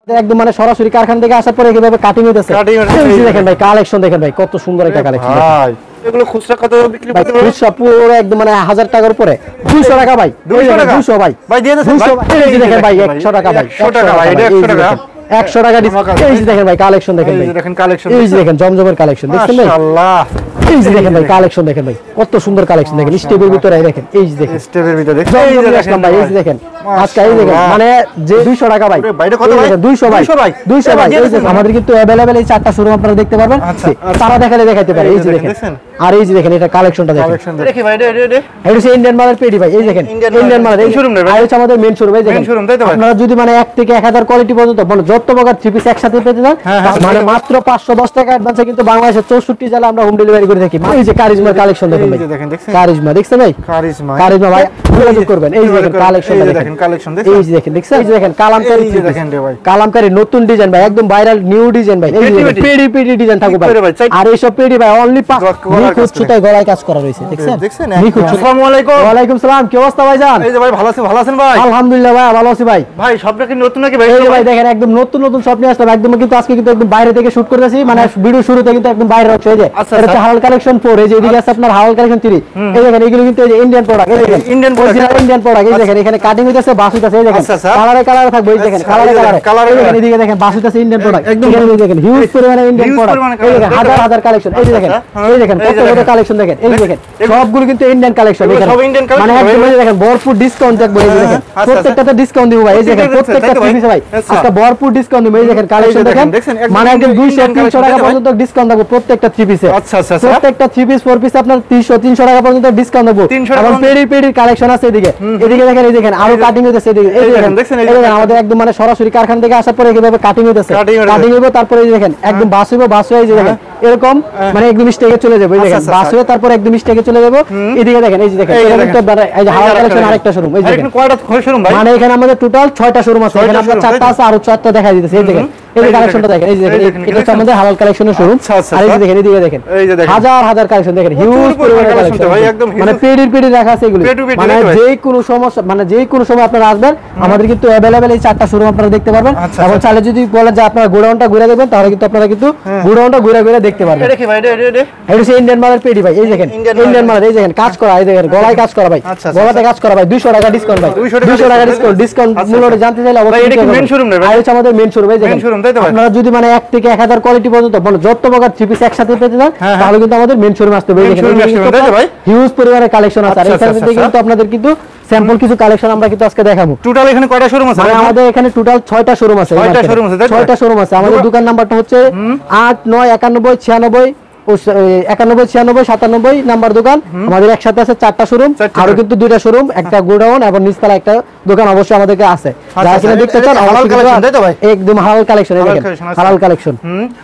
একদম মানে সরাসরি কারখানা থেকে আসার পরে কিভাবে কাটিং হইতেছে এই যে দেখেন ভাই কালেকশন দেখেন ভাই কত সুন্দর একটা কালেকশন ভাই এগুলো খুচরা কত বিক্রি করতে পারবেন খুচরা পুরো একদম মানে 1000 টাকার উপরে 200 টাকা ভাই 200 ভাই ভাই দিয়ে দেন ভাই এই যে দেখেন ভাই 100 টাকা ভাই 100 টাকা ভাই এটা 100 টাকা 100 টাকা ডিসকাউন্ট এই যে দেখেন ভাই কালেকশন দেখেন ভাই এই যে দেখেন কালেকশন এই যে দেখেন জমজমের কালেকশন দেখছেন ভাই মাশাআল্লাহ এই যে দেখেন ভাই কালেকশন দেখেন ভাই কত সুন্দর কালেকশন দেখেন স্টেপের ভিতরে দেখেন এই যে দেখেন স্টেপের ভিতরে দেখেন এই যে দেখেন ভাই এই যে দেখেন আজকে এই দেখেন মানে যে 200 টাকা ভাই বাইরে কত ভাই 200 ভাই 200 ভাই এই যে আমাদের কিন্তু अवेलेबल এই চারটা শোরুম আপনারা দেখতে পারবেন তারা দেখালে দেখাইতে পারে এই যে দেখেন আর এই যে দেখেন এটা কালেকশনটা দেখেন দেখি ভাই এটা হচ্ছে ইন্ডিয়ান মালের পেডি ভাই এই দেখেন ইন্ডিয়ান মালের এই শোরুম আর হচ্ছে আমাদের মেইন শোরুম এই দেখেন আপনারা যদি মানে 1 থেকে 1000 কোয়ালিটি পর্যন্ত মানে যত প্রকার থ্রি পিস একসাথে পেতে চান মানে মাত্র 510 টাকা অ্যাডভান্সে কিন্তু বাংলাদেশের 64 জেলা আমরা হোম ডেলিভারি করে থাকি এই যে কারিজমার কালেকশন দেখেন ভাই কারিজমা দেখছেন ভাই কারিজমা ভাই যোগাযোগ করবেন এই যে দেখেন কালেকশন দেখেন কালেকশন দেখেন এই যে দেখেন দেখছেন এই যে দেখেন কালামকারী দেখেন রে ভাই কালামকারী নতুন ডিজাইন ভাই একদম ভাইরাল নিউ ডিজাইন ভাই এই যে পেডি পেডি ডিজাইন থাকবে ভাই আর এই সব পেডি ভাই অনলি 5 নিখুঁত সুতায় গলায় কাজ করা রয়েছে দেখছেন নিখুঁত। আসসালামু আলাইকুম। ওয়া আলাইকুম সালাম। কি অবস্থা ভাইজান? এই যে ভাই ভালো আছেন ভাই? আলহামদুলিল্লাহ ভাই ভালো আছি ভাই। ভাই সবটা কি নতুন নাকি ভাই? এই যে ভাই দেখেন একদম নতুন নতুন সব নিয়ে আসলাম একদম কিন্তু আজকে কিন্তু একদম বাইরে থেকে শুট করতেছি মানে ভিডিও শুরুতে কিন্তু একদম বাইরে হচ্ছে এই যে এটা হালাল কালেকশন 4 এই যে এদিকে আছে আপনার হালাল কালেকশন 3 এই দেখেন এগুলো কিন্তু এই যে ইন্ডিয়ান প্রোডাক্ট এই দেখেন ইন্ডিয়ান প্রোডাক্ট এই দেখেন এখানে কাটিং হইতাছে বাস হইতাছে এই দেখেন কালারে থাকবে এই দেখেন কালারে এই এদিকে দেখেন বাস হইতাছে ইন্ডিয়ান প্রোডাক্ট একদম এই দেখেন হিউজ পরিমাণে ইন্ডিয়ান প্রোডাক্ট এই দেখেন হাজার হাজার কালেকশন এই দেখেন কত কত কালেকশন দেখেন এই দেখেন সবগুলো কিন্তু ইন্ডিয়ান কালেকশন মানে একদম দেখেন ভরপুর ডিসকাউন্ট থাকবে এই দেখেন প্রত্যেকটাতে ডিসকাউন্ট দিব ভাই এই দেখেন প্রত্যেকটা পিসে ভাই আজকে ভরপুর ডিসকাউন্ট দিব এই দেখেন কালেকশন দেখেন মানে একদম 200 300 টাকা পর্যন্ত ডিসকাউন্ট থাকবে প্রত্যেকটা থ্রি পিসে আচ্ছা প্রত্যেকটা থ্রি পিস ফোর পিস আপনার 300 টাকা পর্যন্ত ডিসকাউন্ট দেব এবং পেডি কালেকশন আছে এদিকে দেখেন এই দেখেন আরো কাটিং হইতেছে এদিকে এই দেখেন আমাদের একদম মানে সরাসরি কারখানা থেকে আসার পরে কিভাবে কাটিং হইতেছে কাটিং হইব তারপরে এই দেখেন একদম বাস হয়ে এই যে দেখেন এরকম মানে একদম স্টেকে চলে যাবে এই দেখেন বাস হয়ে তারপর একদম স্টেকে চলে যাব এদিকে দেখেন এই যে দেখেন এই যে হাওয়া কালেকশন আরেকটা শোরুম এই দেখেন কয়টা শোরুম ভাই মানে এখানে আমাদের টোটাল 6টা শোরুম আছে এখানে আপনার 4টা আছে আর 4টা দেখাই দিতেছে এই দেখেন এই কালেকশনটা দেখেন এই যে দেখেন এটা হচ্ছে আমাদের হালাল কালেকশনের শোরুম আর এই যে দেখেন এদিকে দেখেন হাজার হাজার কালেকশন দেখেন হিউজ পরিমাণে কালেকশন ভাই একদম মানে পেডি রাখা আছে এগুলো মানে যে কোনো সমস্যা মানে যে কোনো সময় আপনারা আসবেন আমাদের কিন্তু अवेलेबल এই 4টা শোরুম আপনারা দেখতে পারবেন এবং চাইলে যদি বলেন যে আপনারা গোডাউনটা ঘুরে দেখবেন তাহলে কিন্তু আপনারা কিন্তু গোডাউনটা ঘুরে দেখতে পারবেন এটা কি ভাই এটা হচ্ছে ইন্ডিয়ান মালের পেডি ভাই এই দেখেন ইন্ডিয়ান মালের এই দেখেন কাজ করা এই দেখেন গলায় কাজ করা ভাই গলাতে কাজ করা ভাই 200 টাকা ডিসকাউন্ট ভাই 200 টাকা ডিসকাউন্ট মূল্যটা জানতে চাইলে অবশ্যই এটা কি মেইন শোরুম না ভাই এটা আমাদের মেইন শোরুম এই দেখেন আপনারা যদি মানে 1 থেকে 1000 কোয়ালিটি পর্যন্ত মানে যত প্রকার থ্রি পিস একসাথে পেতে চান তাহলে কিন্তু আমাদের মেইন শোরুম আসতে হবে এই দেখেন হিউজ পরিমাণে কালেকশন আছে আর এখানে কিন্তু আপনাদের কিন্তু স্যাম্পল কিছু কালেকশন আমরা কিন্তু আজকে দেখাবো টোটাল এখানে কয়টা শোরুম আছে আমাদের এখানে টোটাল 6টা শোরুম আছে 6টা শোরুম আছে আমাদের দোকান নাম্বারটা হচ্ছে 8 9 91 96 91 96 97 নাম্বার দোকান আমাদের একসাথে আছে 4টা শোরুম আর কিন্তু 2টা শোরুম একটা গোডাউন এবং নিচতলা একটা দোকান অবশ্যই আমাদেরকে আছে যারা কিনা দেখতে চান হালাল কালেকশন তাই তো ভাই একদম হালাল কালেকন এই দেখেন হালাল কালেকশন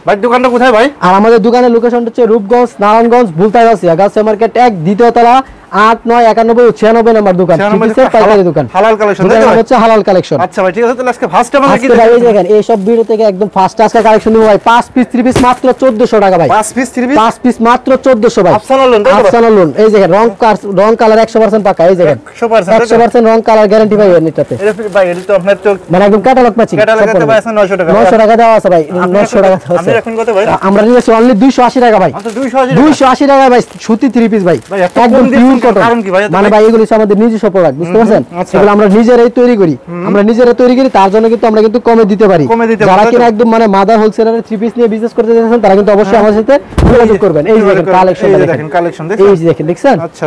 ভাই দোকানটা কোথায় ভাই আর আমাদের দোকানের লোকেশনটা হচ্ছে রূপগঞ্জ নারায়ণগঞ্জ ভুলতাগাছিয়া গাছে মার্কেট 1 দ্বিতীয় তলা 8 9 91 96 নাম্বার দোকান পাইকারি দোকান হালাল কালেকশন হচ্ছে হালাল কালেকশন আচ্ছা ভাই ঠিক আছে তাহলে আজকে ফার্স্ট টাইম আজকে ভাই দেখেন এই সব ভিডিও থেকে একদম ফার্স্ট আজকে কালেকশন দিব ভাই 5 পিস 3 পিস মাত্র 1400 টাকা ভাই 5 পিস 3 পিস 5 পিস মাত্র 1400 ভাই আফসানা লোন এই দেখেন রং কালার 100% পাকা এই দেখেন 100% রং কালার গ্যারান্টি ভাই এটাতে এটা ভাই এটা তো আপনার তো মানে একদম ক্যাটালগ ম্যাচিং ক্যাটালগতে ভাই আছে 900 টাকা 900 টাকা দেওয়া আছে ভাই 900 টাকা আছে আপনি এখন কত ভাই আমরা নিয়েছি অনলি 280 টাকা ভাই আচ্ছা 280 টাকা ভাই সুতি 3 পিস ভাই একদম পিওর কটন কারণ কি ভাই মানে ভাই এগুলো আমাদের নিজস্ব প্রোডাক্ট বুঝতে পারছেন এগুলো আমরা নিজেরাই তৈরি করি তার জন্য কিন্তু আমরা কিন্তু কমে দিতে পারি যারা কিনা একদম মানে মাদার হোলসেলারের থ্রি পিস নিয়ে বিজনেস করতে চাচ্ছেন তারা কিন্তু অবশ্যই আমাদের সাথে যোগাযোগ করবেন এই দেখেন কালেকশন এই দেখেন দেখছেন আচ্ছা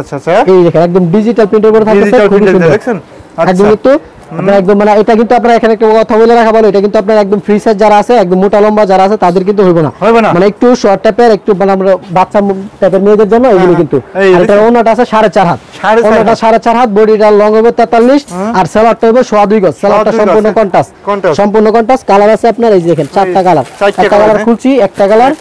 এই দেখেন একদম ডিজিটাল প্রিন্টের উপরে থাকতেছে খুব সুন্দর দেখছেন একদম কিন্তু আপনারা একদম মানে এটা কিন্তু আপনারা এখানে একটা কথা বলে রাখা ভালো এটা কিন্তু আপনারা একদম ফ্রি সাইজ যারা আছে একদম মোটা লম্বা যারা আছে তাদের কিন্তু হইব না মানে একটু শর্ট টাইপের একটু মানে আমরা বাচ্চা টাইপের মেয়েদের জন্য এগুলো কিন্তু আর এটা ওনাটা আছে 4.5 হাত ওনাটা 4.5 হাত বডিটা লং হবে 43 আর সালোয়ারটা হবে 2.5 গজ সালোয়ারটা সম্পূর্ণ কন্ট্রাস্ট কালার আছে আপনার এই দেখেন 4টা কালার একটা কালার খুলছি একটা কালার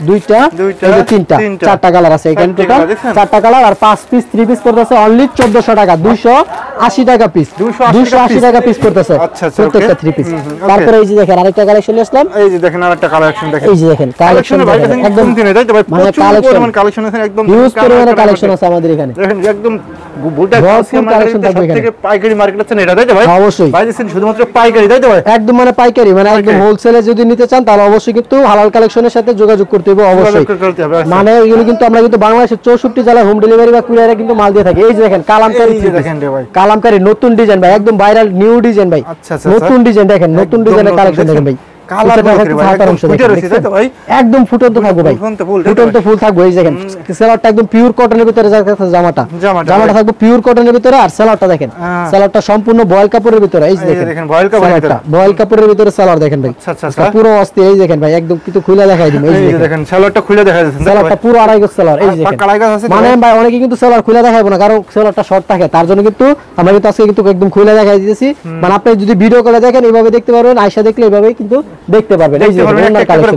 দুইটা এই যে তিনটা 4টা কালার আছে এখানে টোটাল 4টা কালার আর 5 পিস 3 পিস পড়তেছে অনলি 1400 টাকা 280 টাকা পিস 280 টাকা পিস করতেছে প্রত্যেকটা থ্রি পিস তারপরে এই যে দেখেন আরেকটা কালেকশন আসলাম এই যে দেখেন আরেকটা কালেকশন দেখেন এই যে দেখেন কালেকশন একদম দিনে তাই তো ভাই প্রচুর পরিমাণ কালেকশন আছে একদম ইউজ পরিমাণে কালেকশন আছে আমাদের এখানে দেখেন একদম বুলটা কালেকশন থাকবে এখানে থেকে পাইকারি মার্কেট আছে এটা তাই তো ভাই অবশ্যই ভাই দিছেন শুধুমাত্র পাইকারি তাই তো ভাই একদম মানে পাইকারি মানে একদম হোলসেলে যদি নিতে চান তাহলে অবশ্যই কিন্তু হালাল কালেকশনের সাথে যোগাযোগ করতে হবে অবশ্যই মানে এগুলো কিন্তু আমরা কিন্তু বাংলাদেশের 64 জেলায় হোম ডেলিভারি বা কুরিয়ারে কিন্তু মাল দিয়ে থাকি এই যে দেখেন কালামকারী দেখেন রে ভাই কালামকারী নতুন ডিজাইন ভাই একদম ভাইরাল নিউ ডিজাইন ভাই নতুন ডিজাইন দেখেন নতুন ডিজাইনের কালেকশন দেখেন ভাই কালার ভাই একদম ফুটন্ত থাকবে ভাই ফুটন্ত ফুল থাকবে এই দেখেন সেলারটা একদম পিওর কটনের ভিতরে জামাটা থাকবে পিওর কটনের ভিতরে আর সেলারটা দেখেন সেলারটা সম্পূর্ণ বয়েল কাপড়ের ভিতরে এই দেখেন বয়েল কাপড়ের ভিতরে সেলার দেখেন ভাই পুরো অস্থির এই দেখেন ভাই একদম কিছু খুলে দেখাই দিই এই দেখেন সেলারটা খুলে দেখা যাচ্ছে সেলারটা পুরো আড়াই গজ সেলার এই দেখেন মানে ভাই অনেকে কিন্তু সেলার খুলে দেখাইবো না কারণ সেলারটা শর্ট থাকে তার জন্য কিন্তু আমরা কিন্তু আজকে কিন্তু একদম খুলে দেখাই দিতেছি মানে আপনি যদি ভিডিও করে দেখেন এইভাবে দেখতে পারবেন আয়শা দেখলে এইভাবেই কিন্তু দেখতে পারবেন এই যে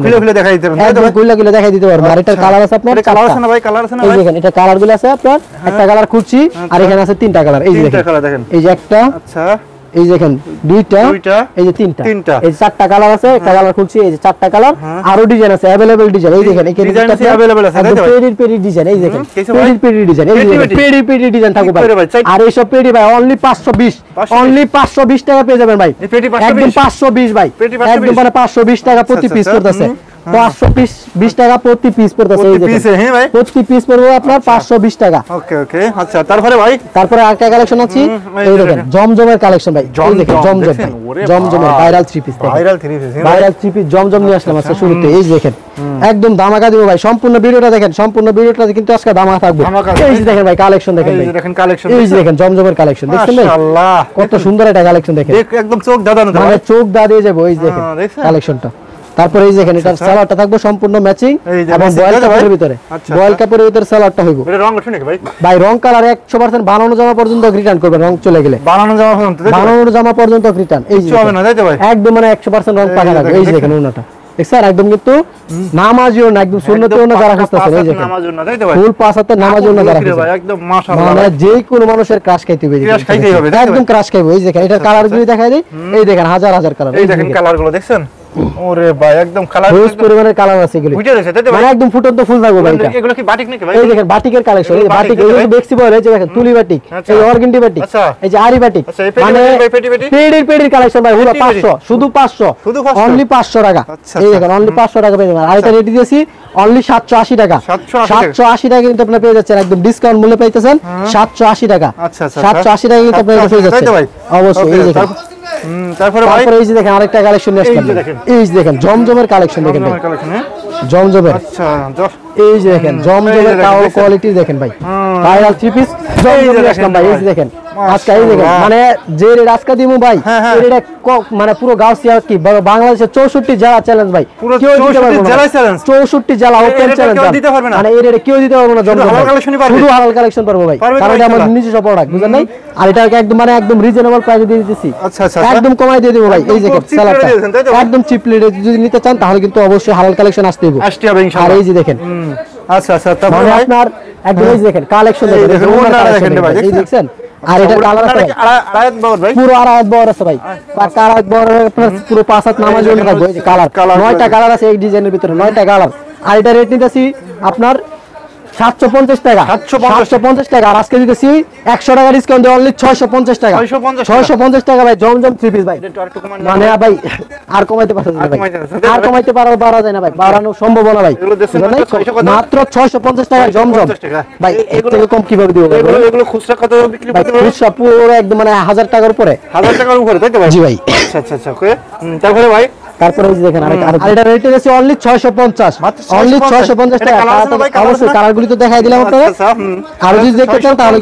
খুলে খুলে দেখাই দিতে পারবেন একদম খুলে খুলে দেখাই দিতে পারবেন আর এটার কালার আছে আপনার কালার আছে না ভাই কালার আছে না ভাই এই দেখেন এটা কালারগুলো আছে আপনার একটা কালার খুঁজছি আর এখানে আছে তিনটা কালার এই যে দেখেন এই যে একটা আচ্ছা এই দেখেন দুইটা এই যে তিনটা এই চারটা কালার আছে একটা কালার খুলছি এই যে চারটা কালার আরো ডিজাইন আছে अवेलेबल ডিজাইন এই দেখেন এখানে ডিজাইন আছে अवेलेबल আছে তাই তো পেডি ডিজাইন এই দেখেন পেডি ডিজাইন এই দেখেন পেডি ডিজাইন থাকবে ভাই আর এই সব পেডি ভাই অনলি 520 টাকা পেয়ে যাবেন ভাই একদম 520 ভাই একদম মানে 520 টাকা প্রতি পিস পড়তেছে 520 টাকা প্রতি পিস পড়তেছে এই দেখেন হ্যাঁ ভাই প্রতি পিস পড়বে আপনার 520 টাকা ওকে ওকে আচ্ছা তারপরে ভাই তারপরে আরেকটা কালেকশন আছে এই দেখেন জমজমের কালেকশন ভাই এই দেখেন জমজমের ভাইরাল 3 পিস ভাইরাল 3 পিস জমজম নিয়ে আসলাম আজকে শুরুতে এই দেখেন একদম ধামাকা দিব ভাই সম্পূর্ণ ভিডিওটা দেখেন সম্পূর্ণ ভিডিওটা কিন্তু আজকে ধামাকা থাকবে এই যে দেখেন ভাই কালেকশন দেখেন ভাই এই দেখেন কালেকশন এই যে দেখেন জমজমের কালেকশন দেখছেন ভাই মাশাআল্লাহ কত সুন্দর একটা কালেকশন দেখেন একদম চোখ দাদানো মানে চোখ দাঁড়িয়ে যাবে এই দেখেন কালেকশনটা তারপরে এই দেখেন এটা সালোয়ারটা থাকবে সম্পূর্ণ ম্যাচিং এবং বয়েল কাপড়ের ভিতরে বয়েল কাপড়ের ভিতরে সালোয়ারটা হইব এটা রং আছে নাকি ভাই ভাই রং কালার 100% বানানো জামা পর্যন্ত রিটার্ন করবেন রং চলে গেলে বানানো জামা পর্যন্ত রিটার্ন এই যে হবে না তাই তো ভাই একদম মানে 100% রং পাকা লাগবে এই যে দেখেন ওনাটা দেখছেন একদম কিন্তু নামাজিও না একদম সুন্নতেও না যারা খুঁজতেছেন এই দেখেন নামাজিও না তাই তো ভাই ফুল পাঁচাতে নামাজিও না যারা ভাই একদম মাশাআল্লাহ মানে যে কোন মানুষের ক্রাশ খাইতে হবে ক্রাশ খাইতেই হবে একদম ক্রাশ খাইবে এই দেখেন এটা কালারগুলো দেখাই দেই এই দেখেন হাজার হাজার কালার এই দেখেন কালারগুলো দেখছেন ওরে ভাই একদম কালার রোজ পরিমাণের কালার আছে এগুলো বুঝে গেছে তাই তো ভাই একদম ফুটন্ত ফুল থাকবে ভাই এটা এগুলো কি বাটিক নাকি ভাই এই দেখেন বাটিকের কালেকশন এই বাটিক এগুলো বেক্সি বল এই যে দেখেন তুলি বাটিক এই অর্গেন্ডি বাটিক এই যে আরি বাটিক মানে পেডির কালেকশন ভাই পুরো 500 শুধু 500 অনলি 500 টাকা এই দেখেন অনলি 500 টাকা পেয়ে যাবেন আর এটা রেডি দিয়েছি অনলি 780 টাকা 780 টাকা কিন্তু আপনি পেয়ে যাচ্ছেন একদম ডিসকাউন্ট মূল্যে পাইতেছেন 780 টাকা আচ্ছা আচ্ছা 780 টাকা কিন্তু আপনি পেয়ে যাচ্ছেন অবশ্যই এই দেখেন তারপরে ভাই এই যে দেখেন আরেকটা কালেকশন নিয়ে আসলাম এই যে দেখেন জমজমের কালেকশন দেখেন জমজমের আচ্ছা এই যে দেখেন জমজমের কোয়ালিটি দেখেন ভাই ভাইরাল 3 পিস জমজমের আসলাম ভাই এই যে দেখেন আজকে এই দেখেন মানে যে রেট আজকে দিমু ভাই এটা মানে পুরো গাউসিয়া কি বাংলাদেশের 64 জেলা চ্যালেঞ্জ ভাই কেউ দিতে পারবে না 64 জেলা ওপেন চ্যালেঞ্জ মানে এই রেটে কেউ দিতে পারবে না জমজম শুধু হালাল কালেকশন পারবো ভাই কারণ এটা আমার নিজস্ব প্রোডাক্ট বুঝেন নাই আর এটা একদম মানে একদম রিজনেবল প্রাইসে দিয়ে দিতেছি আচ্ছা আচ্ছা একদম কমাই দিয়ে দেব ভাই এই দেখেন সালাদটা একদম চিপ রেটে যদি নিতে চান তাহলে কিন্তু অবশ্যই হালাল কালেকশন আসতে হবে ইনশাআল্লাহ আর এই যে দেখেন আচ্ছা আচ্ছা তারপর আপনার একদম এই যে দেখেন কালেকশন দেখেন এই দেখছেন আর এটা কালার আছে আড়াইত বড় ভাই পুরো আড়াইত বড় আছে ভাই আড়াইত বড় আপনার পুরো পাঁচ হাত নামার জন্য থাকবে এই যে কালার 9টা কালার আছে এই ডিজাইনের ভিতরে 9টা কালার আর এটা রেট নিতেছি আপনার 750 টাকা 750 টাকা আর আজকে দিতেছি 100 টাকা ডিসকাউন্ট দিয়ে অনলি 650 টাকা 650 টাকা ভাই জমজম 3 পিস ভাই মানে ভাই আর কমাইতে পারছেন না ভাই আর কমাইতে পারা যায় না ভাই বাড়ানো সম্ভব না ভাই মাত্র 650 টাকা জমজম ভাই এর থেকে কম কিভাবে দিব ভাই এগুলো খুচরা কত বিক্রি করতে পারবেন খুচরা পুরো একদম মানে 1000 টাকার উপরে 1000 টাকার উপরে তাই তো ভাই জি ভাই আচ্ছা আচ্ছা আচ্ছা ওকে তারপরে ভাই তারপরে এই দেখেন আর এটা রেট আছে অনলি 650 অনলি 650 টাকা অবশ্যই কালারগুলি তো দেখাই দিলাম আপনাদের আর যদি দেখতে চান তাহলে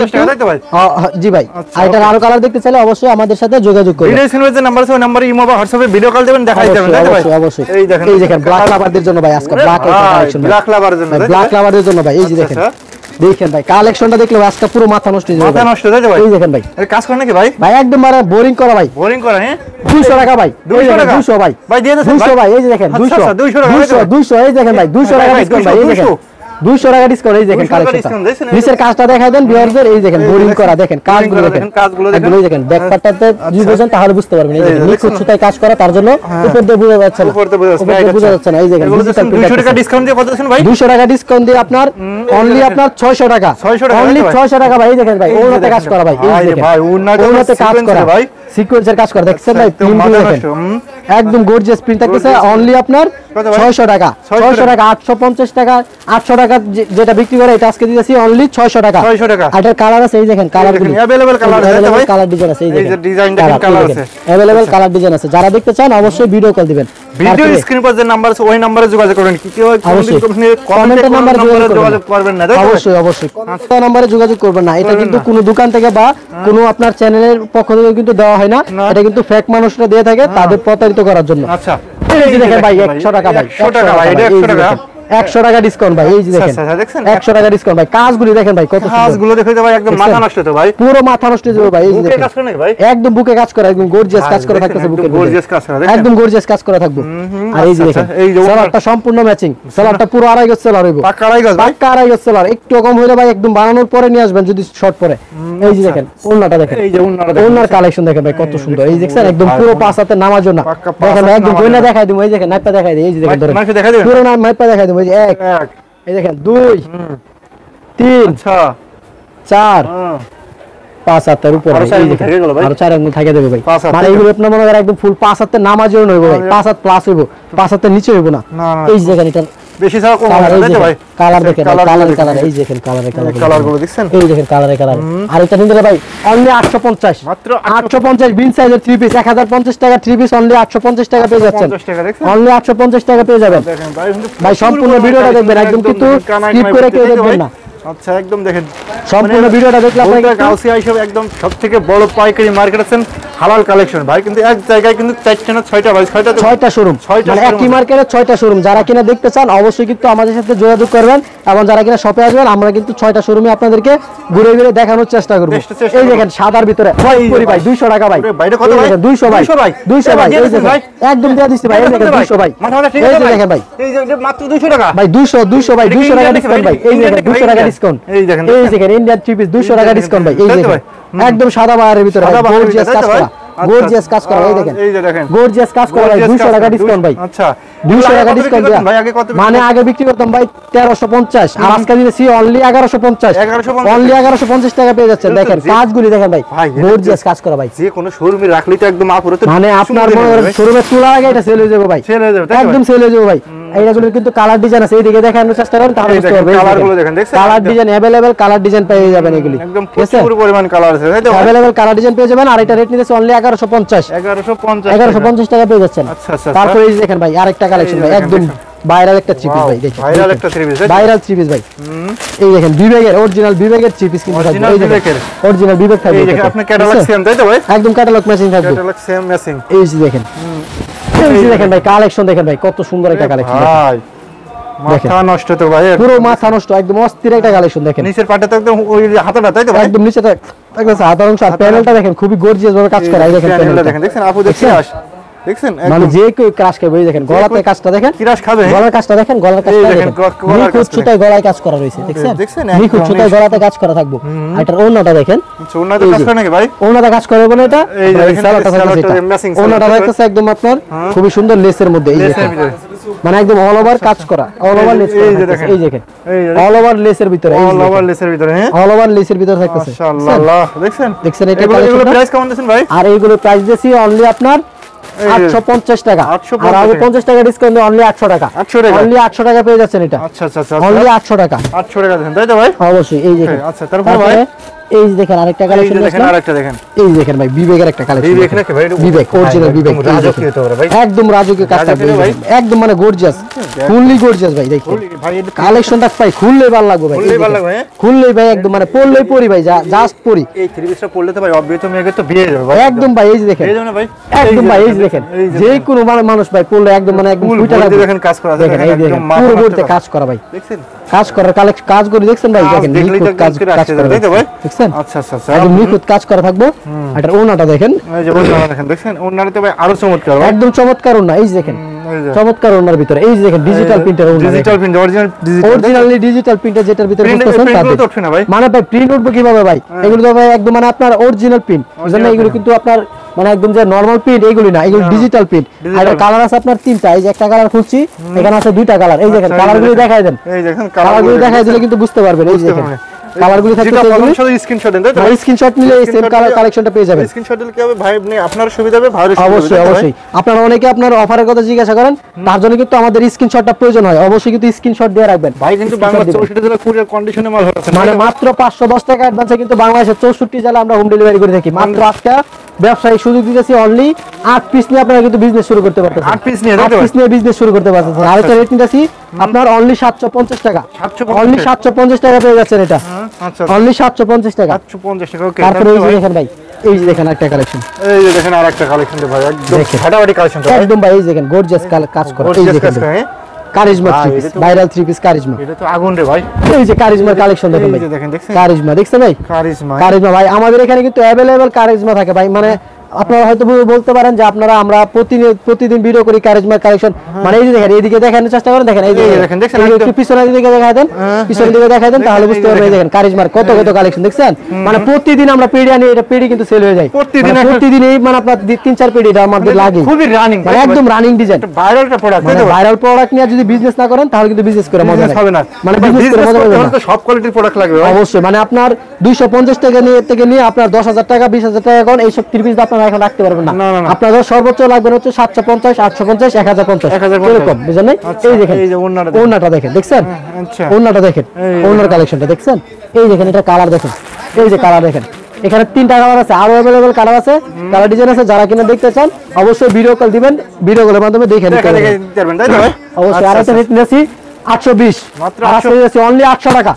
জি ভাই আর এটা আরো কালার দেখতে চাইলে অবশ্যই আমাদের সাথে যোগাযোগ করুন ভিডিও স্ক্রিনে যে নাম্বার আছে ওই নম্বরে ইমো বা হোয়াটসঅ্যাপে ভিডিও কল দিবেন দেখাই দেবেন তাই তো ভাই অবশ্যই এই দেখেন ব্ল্যাক লাভারদের জন্য ভাই আজকে ব্ল্যাক কালেকশন ব্ল্যাক লাভারদের জন্য ব্ল্যাক লাভারদের জন্য ভাই এই যে দেখেন দেখেন ভাই কালেকশনটা দেখলে আজকে পুরো মাথা নষ্ট হয়ে যাবে মাথা নষ্ট হয়ে যাবে ভাই এই দেখেন ভাই এর কাজ করে নাকি ভাই ভাই একদম মানে বোরিং করা ভাই বোরিং করা হ্যাঁ 200 টাকা ভাই 200 টাকা 200 ভাই ভাই দিয়ে দেন 200 ভাই এই যে দেখেন 200 200 200 এই দেখেন ভাই 200 টাকা ডিসকাউন্ট ভাই এই দেখেন 200 টাকা ডিসকাউন্ট। এই দেখেন কালেকশনটা, নিচের কাজটা দেখাই দেন ভিউয়ারদের। এই দেখেন বোরিং করা, দেখেন কাজগুলো দেখেন, এই দেখেন ব্যাক পার্টটাতে যদি বুঝেন তাহলে বুঝতে পারবেন। এই দেখেন নিখুঁত সুতায় কাজ করা, তার জন্য উপর দিয়ে বোঝা যাচ্ছে না, উপর দিয়ে বোঝা যাচ্ছে না। এই দেখেন 200 টাকা ডিসকাউন্ট দিয়ে কত দিচ্ছেন ভাই? 200 টাকা ডিসকাউন্ট দিয়ে আপনার অনলি আপনার 600 টাকা, অনলি 600 টাকা ভাই। এই দেখেন ভাই ওনাতে কাজ করা ভাই, এই দেখেন ভাই ওনাতে কাজ করা ভাই, সিকোয়েন্সের কাজ করা, দেখছেন ভাই প্রিন্ট দেখেন একদম গর্জিয়াস প্রিন্ট থাকতেছে। অনলি আপনার 600 টাকা, 600 টাকা, 850 টাকা, 800 টাকা যেটা বিক্রি করে এটা আজকে দিতেছি অনলি 600 টাকা। 600 টাকা। এটার কালার আছে, এই দেখেন কালারগুলো अवेलेबल কালার আছে ভাই, কালার ডিজাইন আছে, এই এই যে দেখেন ডিজাইন দেখেন কালার আছে, अवेलेबल কালার ডিজাইন আছে। যারা দেখতে চান অবশ্যই ভিডিও কল দিবেন, ভিডিও স্ক্রিন পর যে নাম্বার আছে ওই নম্বরে যোগাযোগ করবেন। কি কেউ কমেন্টে নাম্বার যোগাযোগ করবেন না, অবশ্যই অবশ্যই কমেন্টে নম্বরে যোগাযোগ করবেন না। এটা কিন্তু কোনো দোকান থেকে বা কোনো আপনার চ্যানেলের পক্ষ থেকে কিন্তু দেওয়া হয় না, এটা কিন্তু ফেক মানুষরা দিয়ে থাকে তাদের প্রতারিত করার জন্য। আচ্ছা এই যে দেখেন ভাই 100 টাকা ভাই, 100 টাকা ভাই, এটা 100 টাকা, 100 টাকা ডিসকাউন্ট ভাই। এই যে দেখেন দেখছেন 100 টাকা ডিসকাউন্ট ভাই। কাজগুলো দেখেন ভাই কত সুন্দর, কাজগুলো দেখে তো ভাই একদম মাথা নষ্ট তো ভাই, পুরো মাথা নষ্ট হয়ে যাবে ভাই। এই যে দেখেন কাজ করে নাকি ভাই, একদম বুকে কাজ করা, একদম গর্জিয়াস কাজ করা থাকতেছে বুকের মধ্যে, গর্জিয়াস কাজ করা দেখেন, একদম গর্জিয়াস কাজ করা থাকবে। আর এই যে দেখেন সেলারটা সম্পূর্ণ ম্যাচিং, সেলারটা পুরো আড়াই গজ সেলার হইবো, পাক্কা আড়াই গজ ভাই, পাক্কা আড়াই গজ সেলার। একটু কম হইলে ভাই একদম বানানোর পরে নিয়ে আসবেন যদি শর্ট পরে। এই যে দেখেন ওন্নাটা দেখেন, এই যে ওন্নাটা দেখেন, ওন্নার কালেকশন দেখেন ভাই কত সুন্দর। এই দেখছেন একদম পুরো পাঁচ হাতে নামার জন্য দেখেন ভাই, একদম গয়না দেখাই দিমু। এই দেখেন নাইপা দেখাই দিই, এই যে দেখেন ধরেন পুরো নাইপা দেখাই দিমু। এই যে 1, এই দেখেন 2, 3, আচ্ছা 4, 5 হাতের উপরে, আরো 4 আঙ্গুল থাকে দেবে ভাই। মানে এইগুলো আপনার মনে করেন একদম ফুল 5 হাতের নামার জন্য হইব ভাই, 5 হাত প্লাস হইব, 5 হাতের নিচে হইব না। এই যে দেখেন এটা বেশি ছাড়া কম হবে না ভাই, কালার দেখেন, কালার এই যে দেখেন কালারগুলো দেখছেন, এই দেখেন কালার। আর এটা নিলে ভাই অনলি 850, মাত্র 850 বিন সাইজের 3 পিস, 1050 টাকা 3 পিস অনলি 850 টাকা পেয়ে যাচ্ছেন, অনলি 850 টাকা পেয়ে যাবেন ভাই। সম্পূর্ণ ভিডিওটা দেখবেন, একদম কিন্তু স্কিপ করে কেউ দেখবেন না। আচ্ছা একদম দেখেন সম্পূর্ণ ভিডিওটা দেখলে আপনারা গাউসিয়া হিসেবে একদম সবথেকে বড় পাইকারি মার্কেট আছেন হালাল কালেকশন ভাই, কিন্তু এক জায়গায় কিন্তু 4টা না 6টা ভাই, 6টা শোরুম, মানে একই মার্কেটে 6টা শোরুম। যারা কিনা দেখতে চান অবশ্যই কিন্তু আমাদের সাথে যোগাযোগ করবেন, এবং যারা কিনা শপে আসবেন আমরা কিন্তু 6টা শোরুমে আপনাদেরকে ঘুরে ঘুরে দেখানোর চেষ্টা করব। এই দেখেন সাদার ভিতরে ভাই 200 টাকা ভাই, বাইরে কত ভাই? 200 ভাই, 200 ভাই, এই দেখেন একদম দিয়ে দিচ্ছি ভাই। এই দেখেন 200 ভাই, এই যে দেখেন ভাই, এই যে মাত্র 200 টাকা ভাই, 200 ভাই, 200 টাকা ডিসকাউন্ট ভাই। এই দেখেন 200 টাকা ডিসকাউন্ট, এই দেখেন ইন্ডিয়ান 3 পিস 200 টাকা ডিসকাউন্ট ভাই। এই দেখেন একদম সাদা বাহারের ভিতরে গর্জিয়াস কাজ করা, গর্জিয়াস কাজ করা। এই দেখেন গর্জিয়াস কাজ করা ভাই, 200 টাকা ডিসকাউন্ট ভাই। আচ্ছা 200 টাকা ডিসকাউন্ট ভাই। আগে কত মানে আগে বিক্রি করতাম ভাই 1350, আর আজকে দিতেছি অনলি 1150, অনলি 1150 টাকা পেয়ে যাচ্ছেন। দেখেন কাজগুলি দেখেন ভাই, গর্জিয়াস কাজ করা ভাই। যে কোনো শোরুমে রাখলে তো একদম আপুরতে মানে আপনার শোরুমে তোলার আগে এটা সেল হয়ে যাবে ভাই, সেল হয়ে যাবে, একদম সেল হয়ে যাবে ভাই। এইগুলো কিন্তু কালার ডিজাইন আছে, এইদিকে দেখানোর চেষ্টা করেন তাহলে বুঝতে পারবেন। কালারগুলো দেখেন, দেখছেন colour design available, colour design পেয়ে যাবেন এগুলি, একদম প্রচুর পরিমাণ কালার আছে তাই তো अवेलेबल কালার ডিজাইন পেয়ে যাবেন। আর এটা রেট নিতেছে অনলি 1150 টাকা পেয়ে যাচ্ছেন। আচ্ছা আচ্ছা, তারপরে এই দেখেন ভাই আরেকটা কালেকশন ভাই, একদম ভাইরাল একটা থ্রি পিস ভাই, দেখেন ভাইরাল একটা three piece, viral three piece ভাই। এই দেখেন বিবেকের অরিজিনাল বিবেকের থ্রি পিস কিন্তু থাকবে, এই দেখেন অরিজিনাল বিবেক থাকবে। এই দেখেন আপনি ক্যাটালগ সেম তাই তো ভাই, একদম ক্যাটালগ ম্যাচিং থাকবে, ক্যাটালগ সেম ম্যাচিং। এই যে দেখেন, এই যে দেখেন ভাই কালেকশন দেখেন ভাই কত সুন্দর একটা কালেকশন ভাই, মাথা নষ্ট তো ভাই, পুরো মাথা নষ্ট, একদম অস্থির একটা কালেকশন। দেখেন নিচের পাটে তো একদম ওই হাতাটা তাই তো ভাই, একদম নিচেটা একদম সাধারণ আর প্যানেলটা দেখেন খুবই গর্জিয়াস ভাবে কাজ করা। এই দেখেন প্যানেলটা দেখেন, দেখছেন আপু দেখছেন, দেখছেন মানে যে কেউ ক্রাশ খাবে। এই দেখেন গলাতে কাজটা দেখেন, ক্রাশ খাবে, গলার কাজটা দেখেন, গলার কাজটা দেখেন নিখুঁত সুতায় গলায় কাজ করা রয়েছে, দেখছেন নিখুঁত সুতায় গলাতে কাজ করা থাকবে। আর এটার ওন্নাটা দেখেন, ওন্নাটা কাজ করে নাকি ভাই, ওন্নাটা কাজ করে বলে এটা এই দেখেন ওন্নাটা দেখতেছে একদম আপনার খুবই সুন্দর লেসের মধ্যে। এই দেখেন মানে একদম অল ওভার কাজ করা, অল ওভার লেস, এই দেখেন, এই দেখেন অল ওভার লেসের ভিতরে, অল ওভার লেসের ভিতরে, হ্যাঁ অল ওভার লেসের ভিতরে থাকতেছে। মাশাআল্লাহ দেখছেন, দেখছেন এটা এগুলো প্রাইস কেমন দিবেন ভাই? আর এইগুলো প্রাইস দিছি অনলি আপনার 850 টাকা, আর আগে 50 টাকা ডিসকাউন্ট দিয়ে অনলি 800 টাকা, অনলি 800 টাকা পেয়ে যাচ্ছেন এটা। আচ্ছা আচ্ছা আচ্ছা, অনলি 800 টাকা, 800 টাকা দেন তাই তো ভাই, অবশ্যই। এই দেখেন, আচ্ছা তারপর ভাই এই যে দেখেন আরেকটা কালেকশন দেখেন, আরেকটা দেখেন, এই দেখেন ভাই বিবেকের একটা কালেকশন, বিবেক নাকি ভাই, বিবেক অরিজিনাল বিবেক, রাজকীয় তো ভাই, একদম রাজকীয় কাজটা ভাই, একদম মানে গর্জিয়াস, ফুললি গর্জিয়াস ভাই। দেখেন ভাই কালেকশনটা ভাই খুললেই ভালো লাগবে ভাই, খুললেই ভালো লাগবে, খুললেই ভাই একদম মানে পরলেই পরি ভাই, জাস্ট পরি। এই থ্রি পিসটা পরলে তো ভাই অবিয়ত মেয়েকে তো বিয়ে যাবে ভাই, একদম ভাই। এই যে দেখেন, এই জন্য ভাই একদম ভাই এই যে দেখেন যে কোনো মানুষ ভাই পরলে একদম মানে একদম ফুলটা লাগবে। দেখেন কাজ করা আছে, দেখেন এই দেখেন পুরো বলতে কাজ করা ভাই, দেখছেন কাজ করার কাজ করে দেখছেন ভাই, দেখেন নিখুঁত কাজ করা তাই তো ভাই, দেখছেন। আচ্ছা আচ্ছা আচ্ছা, একদম নিখুঁত কাজ করা থাকবে। এটার ওনাটা দেখেন, এই যে ওনাটা দেখেন, দেখছেন ওনাটা তো ভাই আরো চমৎকার, একদম চমৎকার ওনা। এই যে দেখেন চমৎকার ওনার ভিতরে এই যে দেখেন ডিজিটাল প্রিন্টার ওনা, digital print originally digital printer যেটার ভিতরে করতেছেন তাদের উঠবে না ভাই, মানে ভাই প্রিন্ট উঠবে কিভাবে ভাই, এগুলো তো ভাই একদম মানে আপনার অরিজিনাল প্রিন্ট, বুঝলেন না, এগুলো কিন্তু আপনার মানে একদম যে নরমাল প্রিন্ট এগুলো না, এগুলো ডিজিটাল প্রিন্ট। আর কালার আছে আপনার তিনটা, এই যে একটা কালার খুলছি, এখানে আছে দুইটা কালার, এই দেখেন কালারগুলো দেখাই দেন, এই দেখেন কালারগুলো দেখাই দিলে কিন্তু বুঝতে পারবেন, এই যে দেখেন কালারগুলো থাকছে, এগুলো স্ক্রিনশট দেন, তাই তো স্ক্রিনশট নিলে এই সেম কালার কালেকশনটা পেয়ে যাবেন। স্ক্রিনশট দিলে কি হবে ভাই, আপনি আপনার সুবিধা হবে, ভাইয়ের সুবিধা হবে। অবশ্যই অবশ্যই, আপনারা অনেকে আপনার অফারের কথা জিজ্ঞাসা করেন, তার জন্য কিন্তু আমাদের স্ক্রিনশটটা প্রয়োজন হয়, অবশ্যই কিন্তু স্ক্রিনশট দিয়ে রাখবেন ভাই। কিন্তু বাংলাদেশ 64 জেলা কুরিয়ার কন্ডিশনে মাল হচ্ছে, মানে মাত্র 510 টাকা অ্যাডভান্সে কিন্তু বাংলাদেশের 64 জেলা আমরা হোম ডেলিভারি করে থাকি। মাত্র আজকে ব্যবসায়িক সুযোগ দিতেছি, অনলি 8 পিস নিয়ে আপনারা কিন্তু বিজনেস শুরু করতে পারতেছেন, 8 পিস নিয়ে বিজনেস শুরু করতে পারতেছেন। আর একটা রেট নিতেছি আপনার অনলি 750 টাকা, অনলি 750 টাকা পেয়ে যাচ্ছেন এটা, আচ্ছা অনলি 750 টাকা, 750 টাকা। ওকে, তারপরে এই যে দেখেন ভাই, এই যে দেখেন একটা কালেকশন, এই যে দেখেন আরেকটা কালেকশন ভাই, একদম ফাটাফাটি কালেকশন ভাই, একদম ভাই, এই দেখেন গর্জিয়াস কাজ করা, এই দেখেন charisma three piece, viral three piece charisma, এটা তো আগুন রে ভাই। এই যে কারিজমার কালেকশন দেখেন ভাই, দেখেন দেখছেন কারিজমা দেখছেন ভাই, কারিজমা ভাই আমাদের এখানে কিন্তু अवेलेबल কারিজমা থাকে ভাই, মানে আপনারা হয়তো বলতে পারেন যে আপনারা আমরা প্রতিদিন ভিডিও করি কারিজমার কালেকশন, মানে এই যে দেখেন এইদিকে দেখানোর চেষ্টা করেন, দেখেন এই যে দেখেন একটু পিছনের দিকে দেখায় দেন, পিছনের দিকে দেখায় দেন, তাহলে বুঝতে পারবেন। এই দেখেন কারিজমার কত কালেকশন দেখছেন, মানে প্রতিদিন আমরা পেড়ি আনি, এটা পেড়ি কিন্তু সেল হয়ে যায় প্রতিদিন, এই মানে আপনার 3-4 পেড়ি এটা আমাদের লাগে, খুবই রানিং, মানে একদম রানিং ডিজাইন, ভাইরাল একটা প্রোডাক্ট, ভাইরাল প্রোডাক্ট নিয়ে যদি বিজনেস না করেন তাহলে কিন্তু বিজনেস করে মজা হবে না, মানে বিজনেস করে মজা হবে না, তো সব কোয়ালিটির প্রোডাক্ট লাগবে অবশ্যই। মানে আপনার 250 টাকা নিয়ে আপনার 10,000 টাকা 20,000 টাকা কোন এইসব 3 পিস আপনারা এখন রাখতে পারবেন না, আপনাদের সর্বোচ্চ লাগবে হচ্ছে 750, 850, 1050 এরকম, বুঝলেন না? এই দেখেন এই যে ওন্নাটা দেখেন, দেখছেন ওন্নাটা দেখেন, ওন্নার কালেকশনটা দেখছেন, এই দেখেন এটা কালার দেখেন, এই যে কালার দেখেন, এখানে 3টা কালার আছে, আরো अवेलेबल কালার আছে, কালার ডিজাইন আছে, যারা কিনা দেখতে চান অবশ্যই ভিডিও কল দিবেন, ভিডিও কলের মাধ্যমে দেখে নিতে পারবেন, তাই তো ভাই? অবশ্যই। আর একটা রেট নিয়েছি 820, মাত্র 820, অনলি 800 টাকা,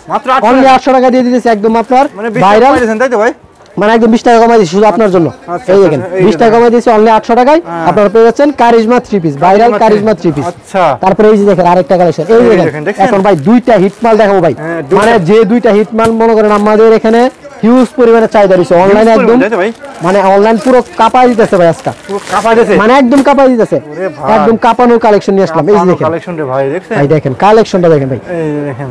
অনলি 800 টাকা দিয়ে দিতেছি একদম আপনার ভাইরাল, তাই তো ভাই? মানে একদম 20 টাকা কমাই দিয়েছি শুধু আপনার জন্য, এই দেখেন 20 টাকা কমাই দিয়েছি অনলি 800 টাকায়, আপনারা পেয়ে যাচ্ছেন charisma 3 piece, viral charisma 3 piece. আচ্ছা, তারপরে এই যে দেখেন আরেকটা কালেকশন, এই দেখেন এখন ভাই দুইটা হিট মাল দেখাবো ভাই, মানে যে দুইটা হিট মাল মনে করেন আমাদের এখানে হিউজ পরিমাণে চাহিদা রয়েছে অনলাইনে, একদম মানে অনলাইন পুরো কাঁপায় দিতেছে ভাই, আজকে কাঁপায় দিতেছে, মানে একদম কাঁপায় দিতেছে, একদম কাঁপানোর কালেকশন নিয়ে আসলাম। এই যে দেখেন কালেকশন রে ভাই, দেখছেন ভাই, দেখেন কালেকশনটা দেখেন ভাই, এই দেখেন,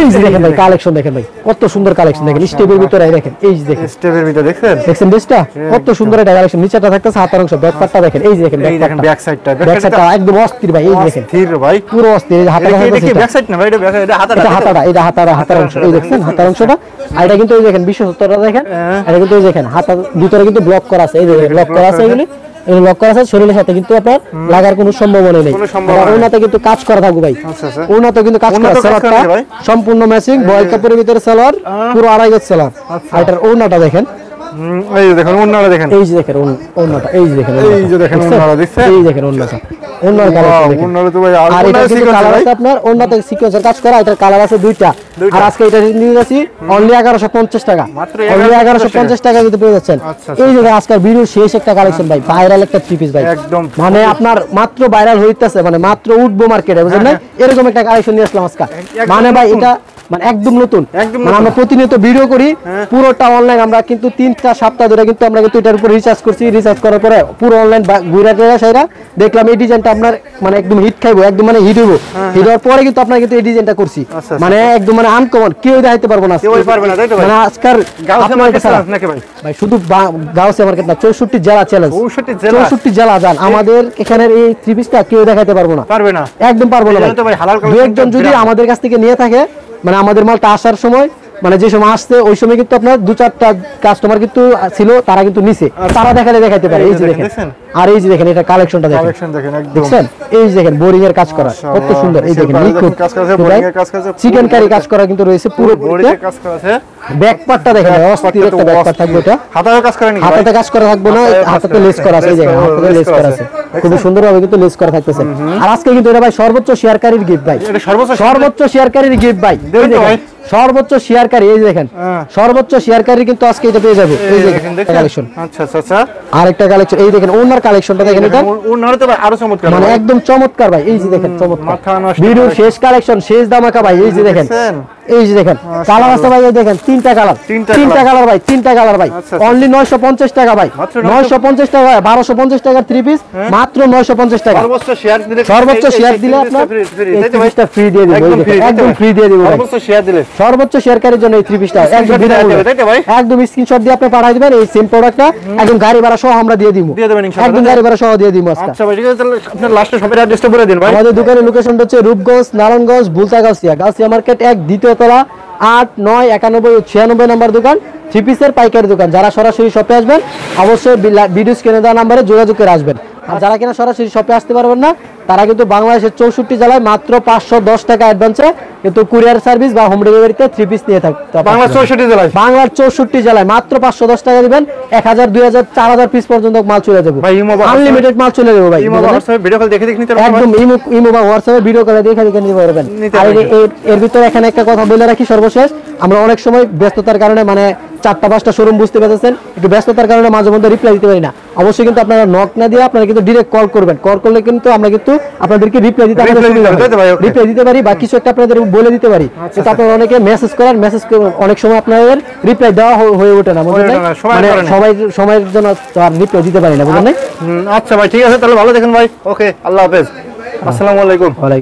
এই যে দেখেন ভাই কালেকশন দেখেন ভাই, কত সুন্দর কালেকশন দেখেন, স্টেপের ভিতরে দেখেন, এই যে দেখেন স্টেপের ভিতরে দেখছেন ড্রেসটা কত সুন্দর, এটা কালেকশন, নিচেটা থাকতেছে হাতার অংশ, ব্যাক পার্টটা দেখেন, এই যে দেখেন ব্যাক সাইডটা একদম অস্থির ভাই, এই যে দেখেন স্থির ভাই, পুরো অস্থির, এই যে হাতাটা, এটা কি ব্যাক সাইড না ভাই, এটা হাতাটা, এটা হাতার অংশ, এই দেখছেন হাতার অংশটা, আর এটা কিন্তু এই দেখেন 2070টা দেখেন, এটা কিন্তু এই দেখেন হাতার ভিতরে কিন্তু ব্লক করা আছে, এই যে ব্লক করা আছে, এগুলি লক করা আছে, শরীরের সাথে কিন্তু আপনার লাগার কোনো সম্ভাবনা নেই, ওনাতে কিন্তু কাজ করা থাকবে ভাই, ওনাতে কিন্তু কাজ করা, সালোয়ারটা সম্পূর্ণ ম্যাচিং, বয়েল কাপড়ের ভিতরে সালোয়ার, পুরো 2.5 গজ সালোয়ার, আর এটার ওনাটা দেখেন, এই যে দেখেন ওনাটা দেখেন, এই যে দেখেন ওনাটা, এই যে দেখেন, এই যে দেখেন ওনাটা দেখছেন, এই দেখেন ওনাটা, ওনার কালার দেখেন, ওনাটা তো ভাই, আর এটা কিন্তু কালার আছে আপনার, ওনাতে সিকোয়েন্সের কাজ করা, এটার কালার আছে দুইটা, আর আজকে এটা নিয়ে যাচ্ছি অনলি 1150 টাকা, মাত্র 1150 টাকা দিতে পেয়ে যাচ্ছেন। এই যে আজকের ভিডিও শেষ একটা কালেকশন ভাই, ভাইরাল একটা থ্রি পিস ভাই, একদম মানে আপনার মাত্র ভাইরাল হইতাছে, মানে মাত্র উঠবো মার্কেটে, বুঝলেন না? এরকম একটা কালেকশন নিয়ে আসলাম আজকে, মানে ভাই এটা মানে একদম নতুন, মানে আমরা প্রতিনিয়ত ভিডিও করি, পুরোটা অনলাইন, আমরা কিন্তু 3টা সপ্তাহ ধরে কিন্তু আমরা কিন্তু এটার উপর রিসার্চ করছি, রিসার্চ করার পরে পুরো অনলাইন ঘুরে সেরা দেখলাম এই ডিজাইনটা আপনার মানে একদম হিট খাইবো, একদম মানে হিট হইবো, হিট হওয়ার পরে কিন্তু আপনারা কিন্তু এই ডিজাইনটা করছি, মানে একদম মানে আনকমন, কেউ দেখাইতে পারবো না, মানে আজকাল ভাই শুধু গাউসে মার্কেট না, 64 জেলা চ্যালেঞ্জ, 64 জেলা যান, আমাদের এখানের এই থ্রি পিসটা কেউ দেখাইতে পারবো না, পারবে না, একদম পারবো না। দু একজন যদি আমাদের কাছ থেকে নিয়ে থাকে, মানে আমাদের মালটা আসার সময়, মানে যে সময় আসছে ওই সময় কিন্তু আপনার 2-4টা কাস্টমার কিন্তু ছিল, তারা কিন্তু নিছে, তারা দেখাইতে পারে, এই যে দেখেন, আর এই যে দেখেন এটা কালেকশনটা দেখেন, দেখছেন এই যে দেখেন বোরিং এর কাজ করা কত সুন্দর, এই দেখেন চিকেন কারি কাজ করা কিন্তু রয়েছে, পুরো কাজ করা আছে, ব্যাক পার্টটা দেখেন অস্থির একটা ব্যাক পার্ট থাকবে, এটা হাতাতে কাজ করা, হাতাতে কাজ করা থাকবে না, হাতাতে লেস করা আছে, এই যে হাতাতে লেস করা আছে, খুব সুন্দরভাবে কিন্তু লেস করা থাকতেছে। আর আজকে কিন্তু এটা ভাই সর্বোচ্চ শেয়ারকারীর গিফট ভাই, এটা সর্বোচ্চ শেয়ারকারীর গিফট ভাই, সর্বোচ্চ শেয়ারকারী, এই যে দেখেন সর্বোচ্চ শেয়ারকারী কিন্তু আজকে এটা পেয়ে যাবে, এই যে কালেকশন। আচ্ছা আচ্ছা আচ্ছা, আরেকটা কালেকশন, এই দেখেন ওনার কালেকশনটা দেখেন, এটা ওনার তো ভাই আরো চমৎকার, মানে একদম চমৎকার ভাই, এই যে দেখেন চমৎকার, ভিডিওর শেষ কালেকশন, শেষ ধামাকা ভাই, এই যে দেখেন এই যে দেখেন কালার আছে ভাই, এই দেখেন তিনটা কালার, তিনটা কালার ভাই, তিনটা কালার ভাই, অনলি 950 টাকা ভাই, 950 টাকা, 1250 টাকার 3 পিস মাত্র 950 টাকা। সর্বোচ্চ শেয়ার দিলে আপনার এই 3 পিসটা ফ্রি দিয়ে দিব, একদম ফ্রি দিয়ে দিব ভাই। সর্বোচ্চ শেয়ারকারীর জন্য এই 3 পিসটা একদম বিনামূল্যে, একদম স্ক্রিনশট দিয়ে আপনি পাঠিয়ে দিবেন। এই সেম প্রোডাক্টটা একদম গাড়ি ভাড়া সহ আমরা দিয়ে দিব, একদম গাড়ি ভাড়া সহ দিয়ে দিব আজকে। আচ্ছা ভাই ঠিক আছে, তাহলে আপনার লাস্টে শপের অ্যাড্রেসটা বলে দিন ভাই। আমাদের দোকানের লোকেশনটা হচ্ছে রূপগঞ্জ, নারায়ণগঞ্জ, বুলতা গাউসিয়া মার্কেট 1 দ্বিতীয় তলা, 8, 9, 91 ও 96 নম্বর দোকান, 3 পিসের পাইকারি দোকান। যারা সরাসরি শপে আসবেন অবশ্যই ভিডিও স্ক্রিনে দেওয়া নম্বরে যোগাযোগ করে আসবেন। আর যারা কিনা সরাসরি শপে আসতে পারবেন না তারা কিন্তু বাংলাদেশের 64 জেলায় মাত্র 510 টাকা অ্যাডভান্সে কিন্তু কুরিয়ার সার্ভিস বা হোম ডেলিভারিতে 3 পিস নিয়ে থাকতে। বাংলার 64 জেলায় মাত্র 510 টাকা দিবেন, 1000, 2000, 4000 পিস পর্যন্ত মাল চলে যাবে, আনলিমিটেড মাল চলে যাবে ভাই। ভিডিও কল দেখে নিতে পারবেন, একদম ইমো বা হোয়াটসঅ্যাপে ভিডিও কলে দেখে নিতে পারবেন। আর এর ভিতরে এখানে একটা কথা বলে রাখি সর্বশেষ, আমরা অনেক সময় ব্যস্ততার কারণে মানে 4টা-5টা শোরুম বুঝতে পারতেছেন, একটু ব্যস্ততার কারণে মাঝে মধ্যে রিপ্লাই দিতে পারি না। অবশ্যই কিন্তু আপনারা নক না দিয়ে আপনারা কিন্তু ডাইরেক্ট কল করবেন, কল করলে কিন্তু আমরা কিন্তু আপনাদেরকে রিপ্লাই দিতে পারি বা কিছু একটা আপনাদের বলে দিতে পারি। কিন্তু আপনারা অনেকে মেসেজ করেন, অনেক সময় আপনাদের রিপ্লাই দেওয়া হয়ে ওঠে না, বুঝলেন, মানে সময়ের জন্য রিপ্লাই দিতে পারি না, বুঝলেন। আচ্ছা ভাই ঠিক আছে, তাহলে ভালো দেখেন ভাই। ওকে, আল্লাহ হাফেজ, আসসালামু আলাইকুম।